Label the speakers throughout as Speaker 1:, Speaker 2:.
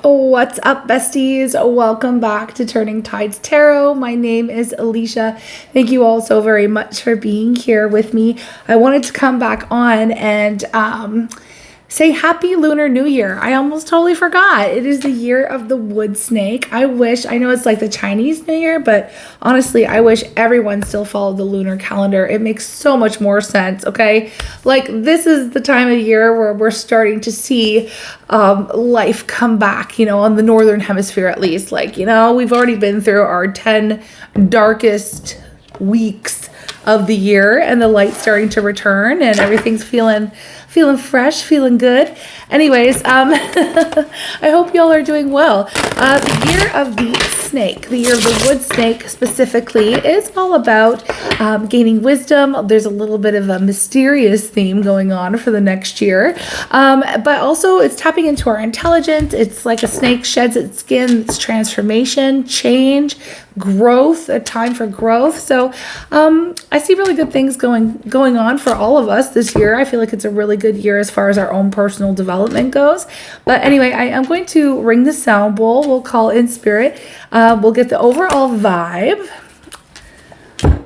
Speaker 1: What's up, besties? Welcome back to Turning Tides Tarot. My name is Alishia. Thank you all so very much for being here with me. I wanted to come back on and say Happy Lunar New Year. I almost totally forgot. It is the year of the wood snake. I know it's like the Chinese New Year, but honestly, I wish everyone still followed the lunar calendar. It makes so much more sense, okay? Like, this is the time of year where we're starting to see life come back, on the northern hemisphere at least. Like, we've already been through our 10 darkest weeks of the year, and the light's starting to return, and everything's feeling fresh, feeling good. Anyways, I hope y'all are doing well. The year of the snake, the year of the wood snake specifically, is all about gaining wisdom. There's a little bit of a mysterious theme going on for the next year, but also it's tapping into our intelligence. It's like a snake sheds its skin. It's transformation, change, growth, a time for growth. So I see really good things going on for all of us this year. I feel like it's a really good year as far as our own personal development goes. But anyway, I am going to ring the sound bowl. We'll call in spirit. We'll get the overall vibe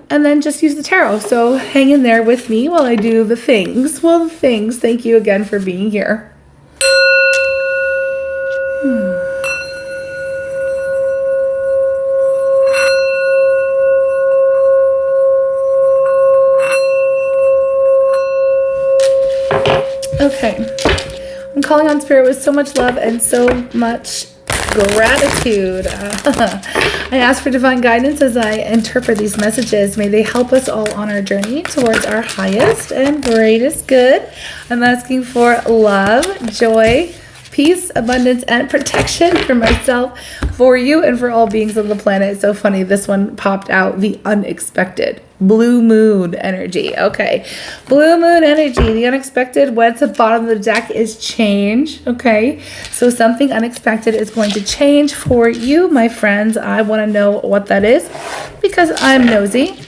Speaker 1: and then just use the tarot. So hang in there with me while I do the things. Well, the things, thank you again for being here. Okay, I'm calling on spirit with so much love and so much gratitude. I ask for divine guidance as I interpret these messages. May they help us all on our journey towards our highest and greatest good. I'm asking for love, joy, peace, abundance, and protection for myself, for you, and for all beings on the planet. It's so funny. This one popped out, the unexpected. Blue moon energy. Okay. Blue moon energy. The unexpected. What's at the bottom of the deck is change. Okay. So something unexpected is going to change for you, my friends. I want to know what that is because I'm nosy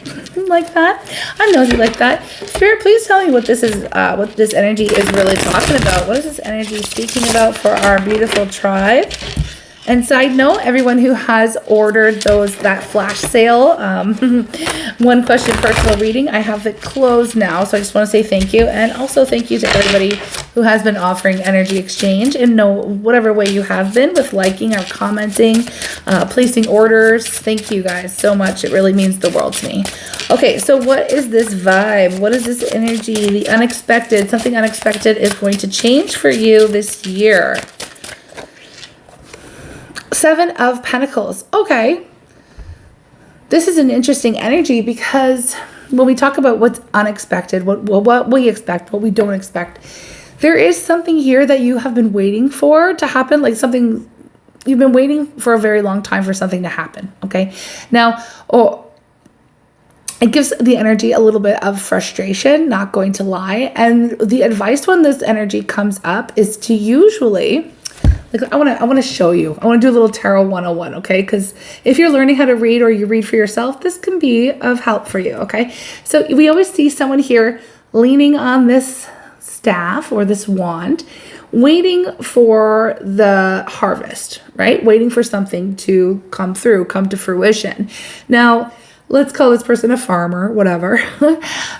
Speaker 1: like that. I'm nosy like that. Spirit, please tell me what this is, what this energy is really talking about. What is this energy speaking about for our beautiful tribe? And side note, everyone who has ordered that flash sale, one question personal reading, I have it closed now. So I just want to say thank you. And also thank you to everybody who has been offering energy exchange in whatever way you have been, with liking or commenting, placing orders. Thank you guys so much. It really means the world to me. Okay, so what is this vibe? What is this energy? The unexpected, something unexpected is going to change for you this year. 7 of Pentacles. Okay. This is an interesting energy because when we talk about what's unexpected, what we expect, what we don't expect, there is something here that you have been waiting for to happen, like something you've been waiting for a very long time for something to happen. Okay. Now, it gives the energy a little bit of frustration, not going to lie. And the advice when this energy comes up is to usually, I want to show you. I want to do a little tarot 101, okay? Because if you're learning how to read or you read for yourself, this can be of help for you, okay? So we always see someone here leaning on this staff or this wand, waiting for the harvest, right? Waiting for something to come through, come to fruition. Now, let's call this person a farmer, whatever.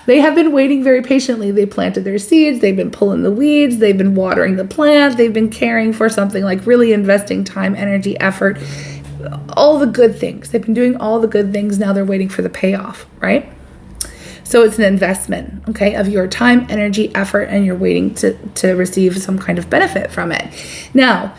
Speaker 1: They have been waiting very patiently. They planted their seeds. They've been pulling the weeds. They've been watering the plant. They've been caring for something, like really investing time, energy, effort, all the good things. They've been doing all the good things. Now they're waiting for the payoff, right? So it's an investment, okay, of your time, energy, effort, and you're waiting to receive some kind of benefit from it. Now,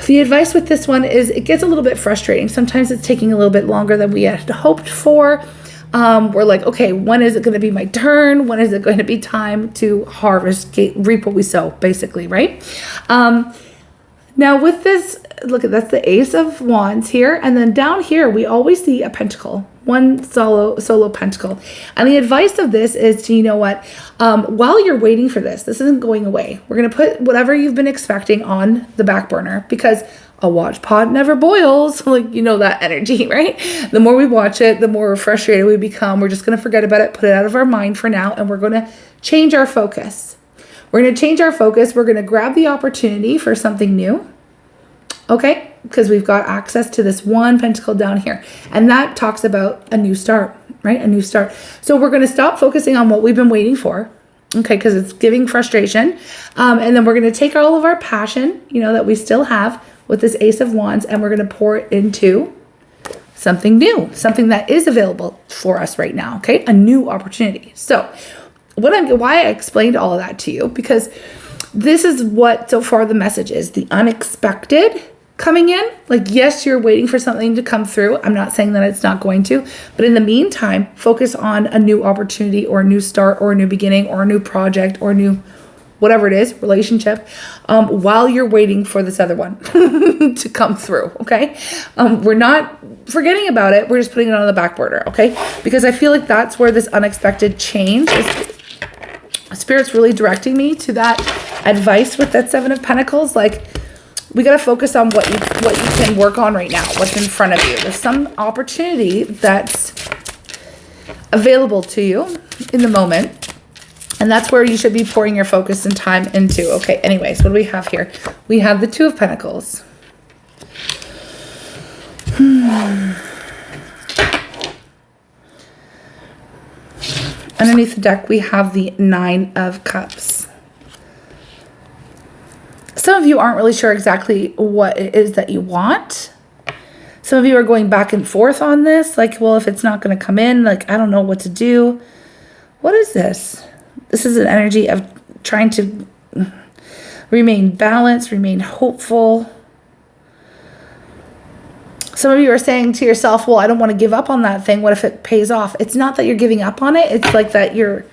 Speaker 1: the advice with this one is it gets a little bit frustrating. Sometimes it's taking a little bit longer than we had hoped for. We're like, okay, when is it going to be my turn? When is it going to be time to harvest, reap what we sow, basically, right? Now with this, look at that's the Ace of Wands here. And then down here, we always see a pentacle, one solo pentacle. And the advice of this is to, while you're waiting for this isn't going away. We're going to put whatever you've been expecting on the back burner, because a watch pot never boils. Like, that energy, right? The more we watch it, the more frustrated we become. We're just going to forget about it, put it out of our mind for now. And we're going to change our focus. We're going to change our focus. We're going to grab the opportunity for something new. Okay, because we've got access to this one pentacle down here. And that talks about a new start, right? A new start. So we're going to stop focusing on what we've been waiting for. Okay, because it's giving frustration. And then we're going to take all of our passion, you know, that we still have with this Ace of Wands, and we're going to pour it into something new, something that is available for us right now. Okay, a new opportunity. So why I explained all of that to you, because this is what so far the message is: the unexpected coming in. Like, yes, you're waiting for something to come through. I'm not saying that it's not going to, but in the meantime, focus on a new opportunity or a new start or a new beginning or a new project or a new whatever it is, relationship, while you're waiting for this other one to come through, okay? We're not forgetting about it. We're just putting it on the back burner, okay? Because I feel like that's where this unexpected change is. Spirit's really directing me to that advice with that Seven of Pentacles. Like, we got to focus on what you can work on right now, what's in front of you. There's some opportunity that's available to you in the moment. And that's where you should be pouring your focus and time into. Okay, anyways, what do we have here? We have the Two of Pentacles. Underneath the deck, we have the Nine of Cups. Some of you aren't really sure exactly what it is that you want. Some of you are going back and forth on this. Like, well, if it's not going to come in, like, I don't know what to do. What is this? This is an energy of trying to remain balanced, remain hopeful. Some of you are saying to yourself, well, I don't want to give up on that thing. What if it pays off? It's not that you're giving up on it. It's like that you're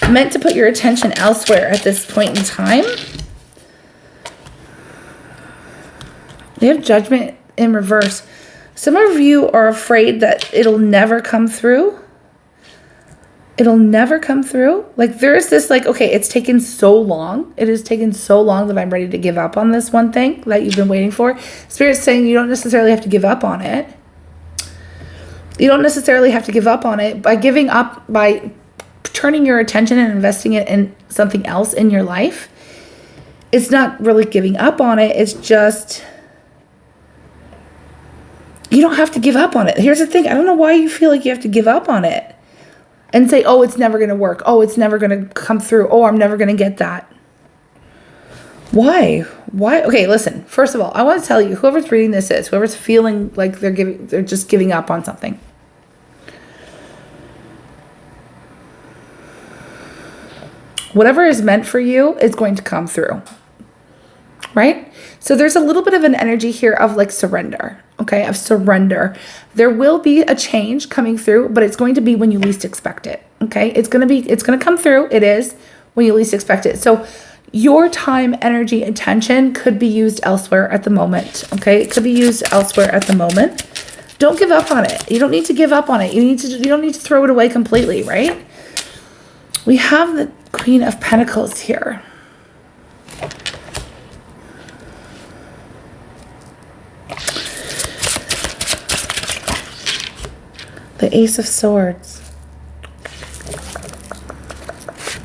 Speaker 1: meant to put your attention elsewhere at this point in time. You have Judgment in reverse. Some of you are afraid that it'll never come through. It'll never come through. Like, there's this, like, okay, it's taken so long. It has taken so long that I'm ready to give up on this one thing that you've been waiting for. Spirit's saying you don't necessarily have to give up on it. You don't necessarily have to give up on it. By giving up, by turning your attention and investing it in something else in your life, it's not really giving up on it. It's just, you don't have to give up on it. Here's the thing. I don't know why you feel like you have to give up on it and say, oh, it's never going to work. Oh, it's never going to come through. Oh, I'm never going to get that. Why? Okay, listen. First of all, I want to tell you, whoever's reading this is, whoever's feeling like they're just giving up on something. Whatever is meant for you is going to come through. Right? So there's a little bit of an energy here of like surrender, okay? Of surrender. There will be a change coming through, but it's going to be when you least expect it, okay? It's going to come through. It is when you least expect it. So your time, energy, attention could be used elsewhere at the moment, okay? It could be used elsewhere at the moment. Don't give up on it. You don't need to give up on it. You don't need to throw it away completely, right? We have the Queen of Pentacles here. The Ace of Swords.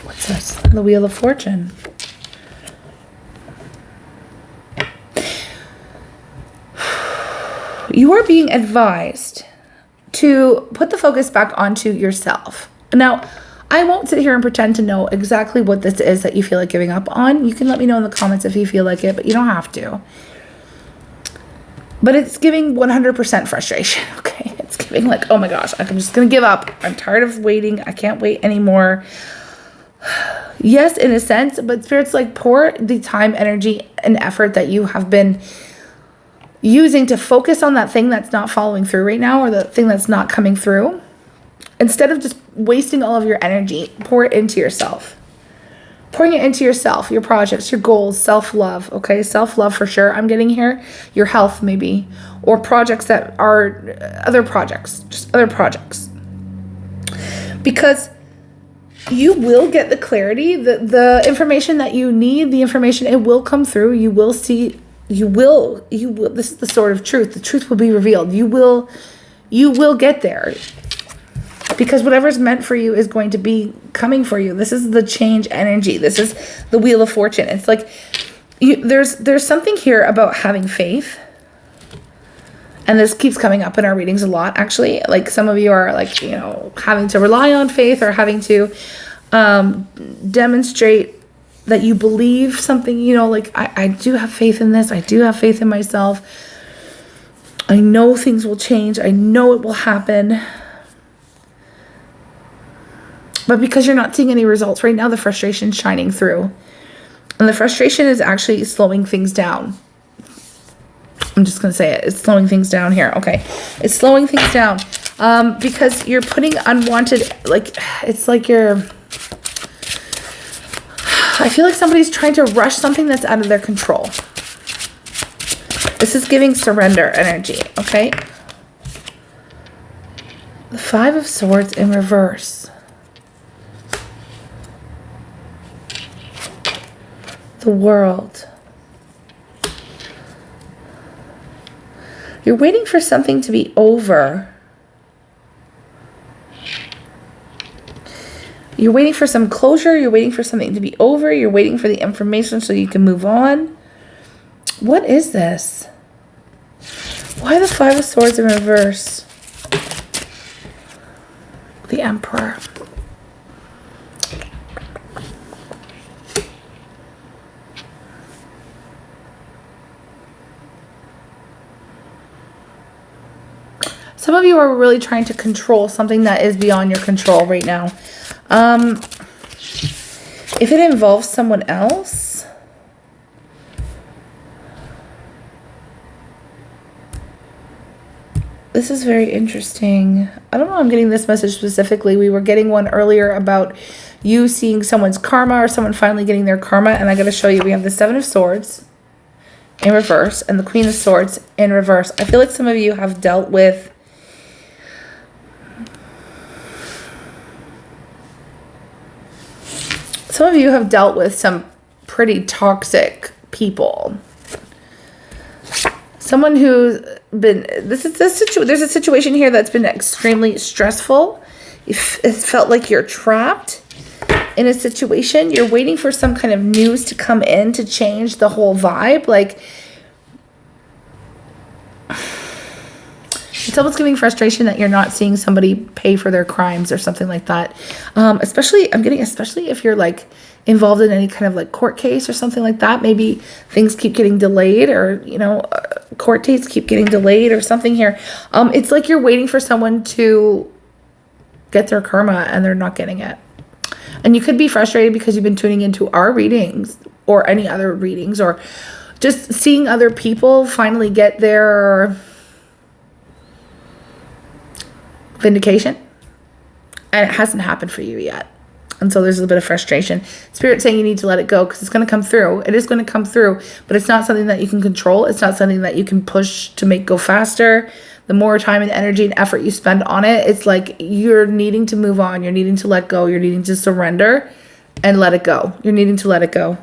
Speaker 1: What's this? The Wheel of Fortune. You are being advised to put the focus back onto yourself. Now, I won't sit here and pretend to know exactly what this is that you feel like giving up on. You can let me know in the comments if you feel like it, but you don't have to. But it's giving 100% frustration, okay? It's giving like, oh my gosh, I'm just going to give up. I'm tired of waiting. I can't wait anymore. Yes, in a sense, but Spirit's like, pour the time, energy, and effort that you have been using to focus on that thing that's not following through right now, or the thing that's not coming through. Instead of just wasting all of your energy, pour it into yourself. Pouring it into yourself, your projects, your goals, self-love, okay? Self-love for sure. I'm getting here. Your health maybe. Or projects that are other projects. Just other projects. Because you will get the clarity, the information that you need, the information, it will come through. You will see, you will, this is the sword of truth. The truth will be revealed. You will get there. Because whatever's meant for you is going to be coming for you. This is the change energy. This is the Wheel of Fortune. It's like there's something here about having faith. And this keeps coming up in our readings a lot, actually. Like some of you are like, you know, having to rely on faith or having to demonstrate that you believe something, you know, like I do have faith in this. I do have faith in myself. I know things will change. I know it will happen. But because you're not seeing any results right now, the frustration is shining through. And the frustration is actually slowing things down. I'm just going to say it. It's slowing things down here. Okay. It's slowing things down because you're putting unwanted, like, it's like I feel like somebody's trying to rush something that's out of their control. This is giving surrender energy. Okay. The 5 of Swords in reverse. The World. You're waiting for something to be over. You're waiting for some closure. You're waiting for something to be over. You're waiting for the information so you can move on. What is this? Why the 5 of Swords in reverse? The Emperor. Some of you are really trying to control something that is beyond your control right now. If it involves someone else, this is very interesting. I don't know, I'm getting this message specifically. We were getting one earlier about you seeing someone's karma or someone finally getting their karma. And I got to show you, we have the 7 of Swords in reverse and the Queen of Swords in reverse. I feel like some of you have dealt with some pretty toxic people. Someone who's been, there's a situation here that's been extremely stressful. It felt like you're trapped in a situation. You're waiting for some kind of news to come in to change the whole vibe. Like, it's almost giving frustration that you're not seeing somebody pay for their crimes or something like that. Especially if you're like involved in any kind of like court case or something like that. Maybe things keep getting delayed, or, you know, court dates keep getting delayed or something here. It's like you're waiting for someone to get their karma and they're not getting it. And you could be frustrated because you've been tuning into our readings or any other readings, or just seeing other people finally get their vindication, and it hasn't happened for you yet. And so there's a bit of frustration. Spirit saying you need to let it go because it's going to come through. It is going to come through, but it's not something that you can control. It's not something that you can push to make go faster. The more time and energy and effort you spend on it, it's like you're needing to move on. You're needing to let go. You're needing to surrender and let it go. You're needing to let it go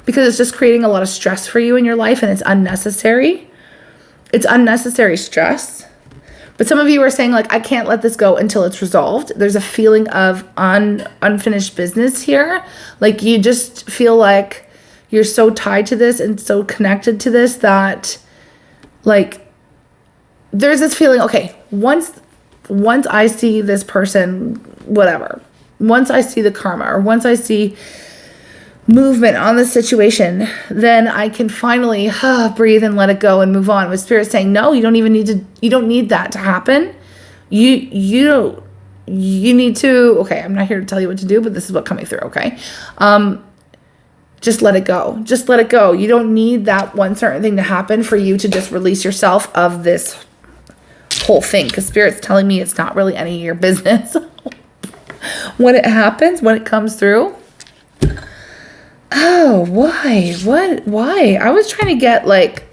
Speaker 1: because it's just creating a lot of stress for you in your life, and it's unnecessary. It's unnecessary stress. But some of you are saying, like, I can't let this go until it's resolved. There's a feeling of unfinished business here. Like, you just feel like you're so tied to this and so connected to this that, like, there's this feeling, okay, once I see this person, whatever, once I see the karma, or once I see movement on the situation, then I can finally breathe and let it go and move on. With Spirit saying, no, you don't need that to happen. You need to, okay, I'm not here to tell you what to do, but this is what's coming through, okay? Just let it go. Just let it go. You don't need that one certain thing to happen for you to just release yourself of this whole thing, because Spirit's telling me it's not really any of your business. When it happens, when it comes through, oh, why? Why? I was trying to get like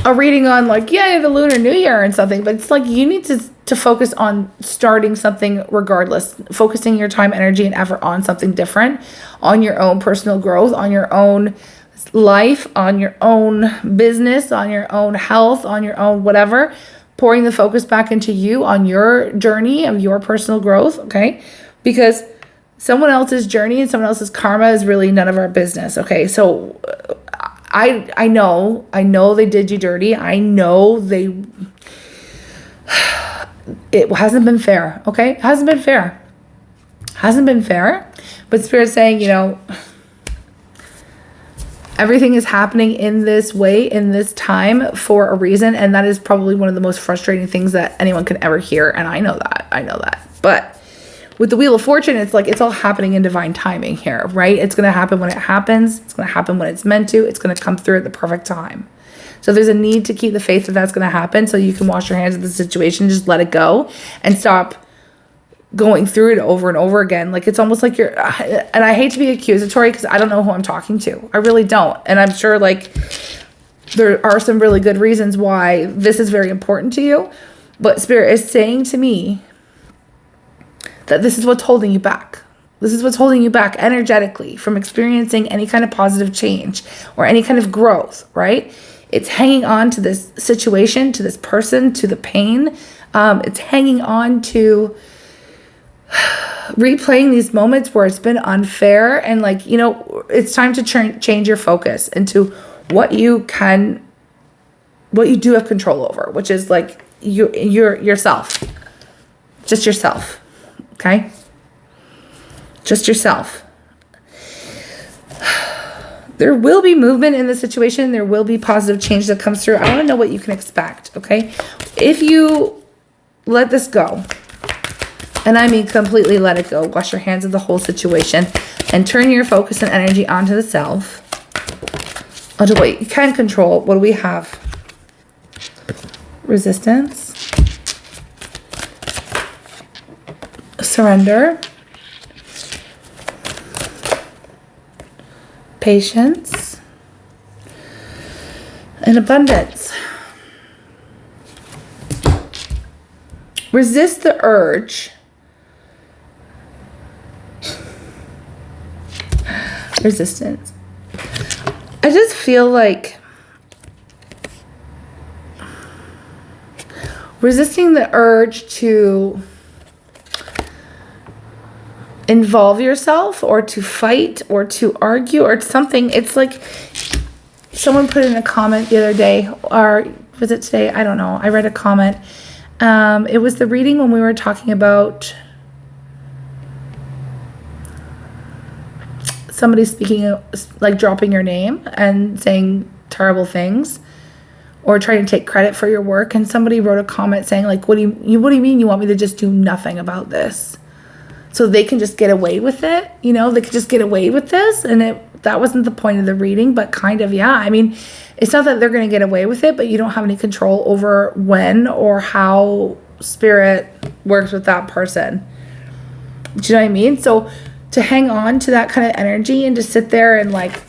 Speaker 1: a reading on like, yeah, the Lunar New Year and something, but it's like you need to focus on starting something regardless, focusing your time, energy, and effort on something different, on your own personal growth, on your own life, on your own business, on your own health, on your own whatever, pouring the focus back into you on your journey of your personal growth, okay? Because someone else's journey and someone else's karma is really none of our business. Okay. So I know they did you dirty. I know it hasn't been fair. Okay. It hasn't been fair. Hasn't been fair. But Spirit's saying, you know, everything is happening in this way, in this time for a reason. And that is probably one of the most frustrating things that anyone can ever hear. And I know that. But with the Wheel of Fortune, it's like, it's all happening in divine timing here, right? It's going to happen when it happens. It's going to happen when it's meant to. It's going to come through at the perfect time. So there's a need to keep the faith that that's going to happen so you can wash your hands of the situation, just let it go and stop going through it over and over again. Like, it's almost like you're, and I hate to be accusatory because I don't know who I'm talking to. I really don't. And I'm sure like there are some really good reasons why this is very important to you. But Spirit is saying to me that this is what's holding you back. This is what's holding you back energetically from experiencing any kind of positive change or any kind of growth, right? It's hanging on to this situation, to this person, to the pain. It's hanging on to replaying these moments where it's been unfair. And like, you know, it's time to change your focus into what you do have control over, which is like yourself. Just yourself. Okay? Just yourself. There will be movement in the situation. There will be positive change that comes through. I want to know what you can expect, okay? If you let this go, and I mean completely let it go, wash your hands of the whole situation, and turn your focus and energy onto the self, onto what you can control. What do we have? Resistance. Surrender. Patience. And abundance. Resist the urge. Resistance. I just feel like resisting the urge to involve yourself or to fight or to argue or something. It's like someone put in a comment the other day, or was it today? I don't know. I read a comment. It was the reading when we were talking about somebody speaking, like dropping your name and saying terrible things or trying to take credit for your work. And somebody wrote a comment saying like, what do you mean you want me to just do nothing about this? So they can just get away with it, you know, they could just get away with this. And that wasn't the point of the reading, but kind of, yeah. I mean, it's not that they're going to get away with it, but you don't have any control over when or how Spirit works with that person. Do you know what I mean? So to hang on to that kind of energy and to sit there and like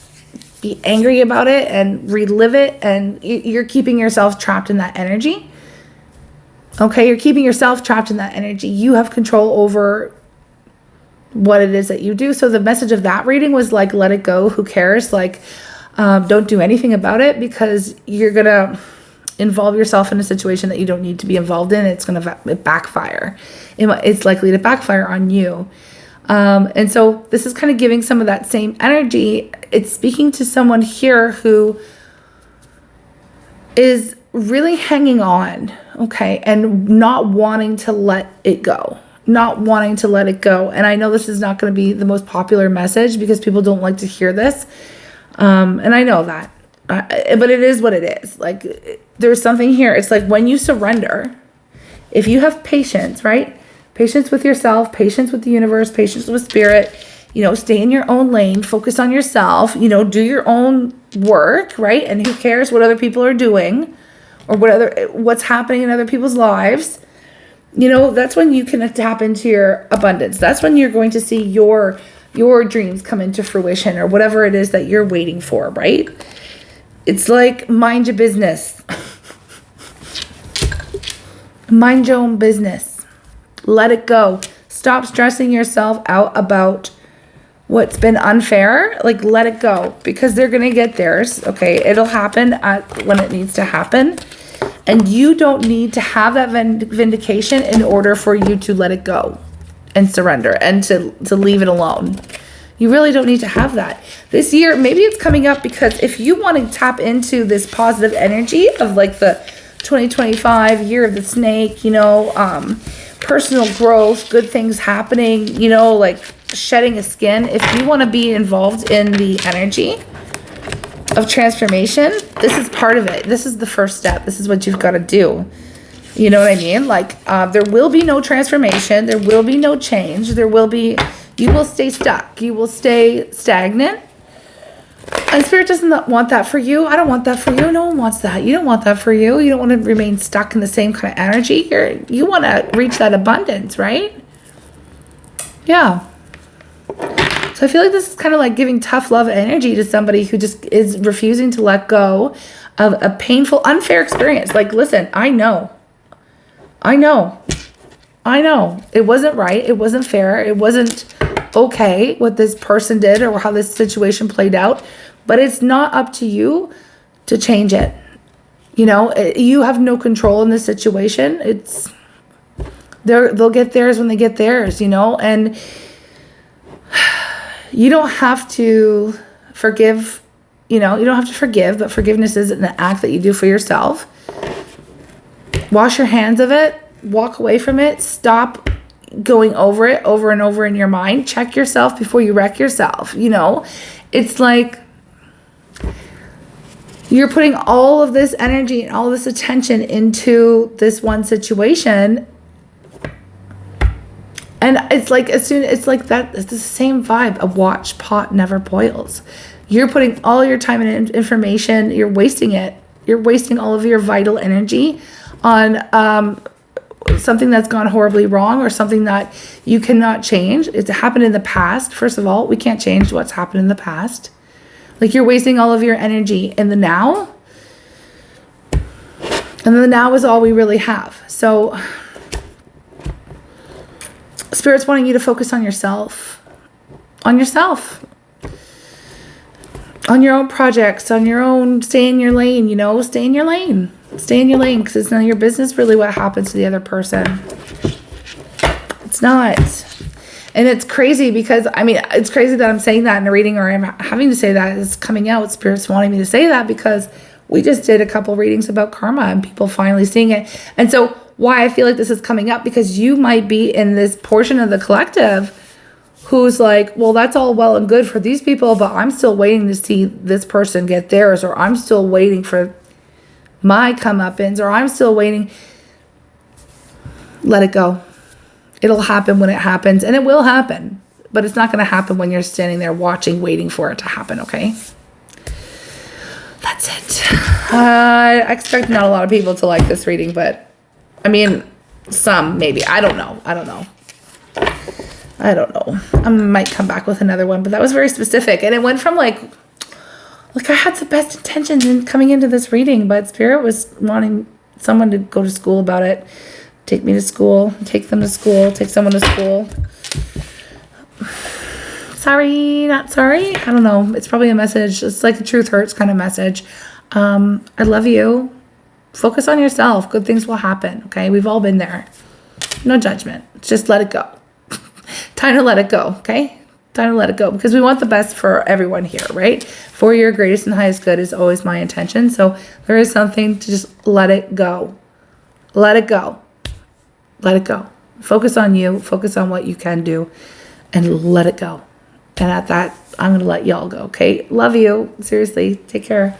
Speaker 1: be angry about it and relive it, and you're keeping yourself trapped in that energy. Okay, you're keeping yourself trapped in that energy. You have control over what it is that you do. So the message of that reading was like, let it go. Who cares? Like, don't do anything about it because you're going to involve yourself in a situation that you don't need to be involved in. It's going to backfire. It's likely to backfire on you. And so this is kind of giving some of that same energy. It's speaking to someone here who is really hanging on, okay, and not wanting to let it go. Not wanting to let it go. And I know this is not going to be the most popular message because people don't like to hear this. And I know that. But it is what it is. Like, there's something here. It's like when you surrender, if you have patience, right? Patience with yourself, patience with the universe, patience with Spirit, you know, stay in your own lane, focus on yourself, you know, do your own work, right? And who cares what other people are doing or what's happening in other people's lives. You know, that's when you can tap into your abundance. That's when you're going to see your dreams come into fruition or whatever it is that you're waiting for, right? It's like mind your business. Mind your own business. Let it go. Stop stressing yourself out about what's been unfair. Like, let it go because they're going to get theirs. Okay, it'll happen when it needs to happen. And you don't need to have that vindication in order for you to let it go. and surrender and to leave it alone. You really don't need to have that. This year, maybe it's coming up because if you want to tap into this positive energy of like the 2025 year of the snake, you know, personal growth, good things happening, you know, like shedding a skin. If you want to be involved in the energy of transformation, this is part of it. This is the first step. This is what you've got to do. You know what I mean? Like, there will be no transformation. There will be no change. You will stay stuck. You will stay stagnant. And Spirit doesn't want that for you. I don't want that for you. No one wants that. You don't want that for you. You don't want to remain stuck in the same kind of energy. You want to reach that abundance, right? Yeah. So I feel like this is kind of like giving tough love energy to somebody who just is refusing to let go of a painful, unfair experience. Like, listen, I know. It wasn't right. It wasn't fair. It wasn't okay what this person did or how this situation played out. But it's not up to you to change it. You know, you have no control in this situation. They'll get theirs when they get theirs, you know. And you don't have to forgive, you know, you don't have to forgive, but forgiveness is an act that you do for yourself. Wash your hands of it. Walk away from it. Stop going over it over and over in your mind. Check yourself before you wreck yourself. You know, it's like you're putting all of this energy and all this attention into this one situation. And it's like it's like that. It's the same vibe. A watch pot never boils. You're putting all your time and information. You're wasting it. You're wasting all of your vital energy on something that's gone horribly wrong or something that you cannot change. It's happened in the past. First of all, we can't change what's happened in the past. Like, you're wasting all of your energy in the now. And the now is all we really have. So Spirit's wanting you to focus on yourself. On yourself. On your own projects. On your own, stay in your lane, you know. Stay in your lane. Stay in your lane, because it's none of your business really what happens to the other person. It's not. And it's crazy because, I mean, it's crazy that I'm saying that in a reading, or I'm having to say that. It's coming out. Spirit's wanting me to say that because we just did a couple readings about karma and people finally seeing it. And so why I feel like this is coming up, because you might be in this portion of the collective who's like, well, that's all well and good for these people, but I'm still waiting to see this person get theirs, or I'm still waiting for my comeuppance, or I'm still waiting. Let it go. It'll happen when it happens, and it will happen, but it's not going to happen when you're standing there watching, waiting for it to happen, okay? That's it. I expect not a lot of people to like this reading, but I mean, some maybe. I don't know. I might come back with another one, but that was very specific, and it went from like I had the best intentions in coming into this reading, but Spirit was wanting someone to go to school about it. Take me to school. Take them to school. Take someone to school. Sorry, not sorry. I don't know. It's probably a message. It's like a truth hurts kind of message. I love you. Focus on yourself. Good things will happen, okay? We've all been there. No judgment. Just let it go. Time to let it go, okay? Time to let it go, because we want the best for everyone here, right? For your greatest and highest good is always my intention. So there is something to just let it go. Let it go. Let it go. Focus on you. Focus on what you can do, and let it go. And at that, I'm going to let y'all go, okay? Love you. Seriously. Take care.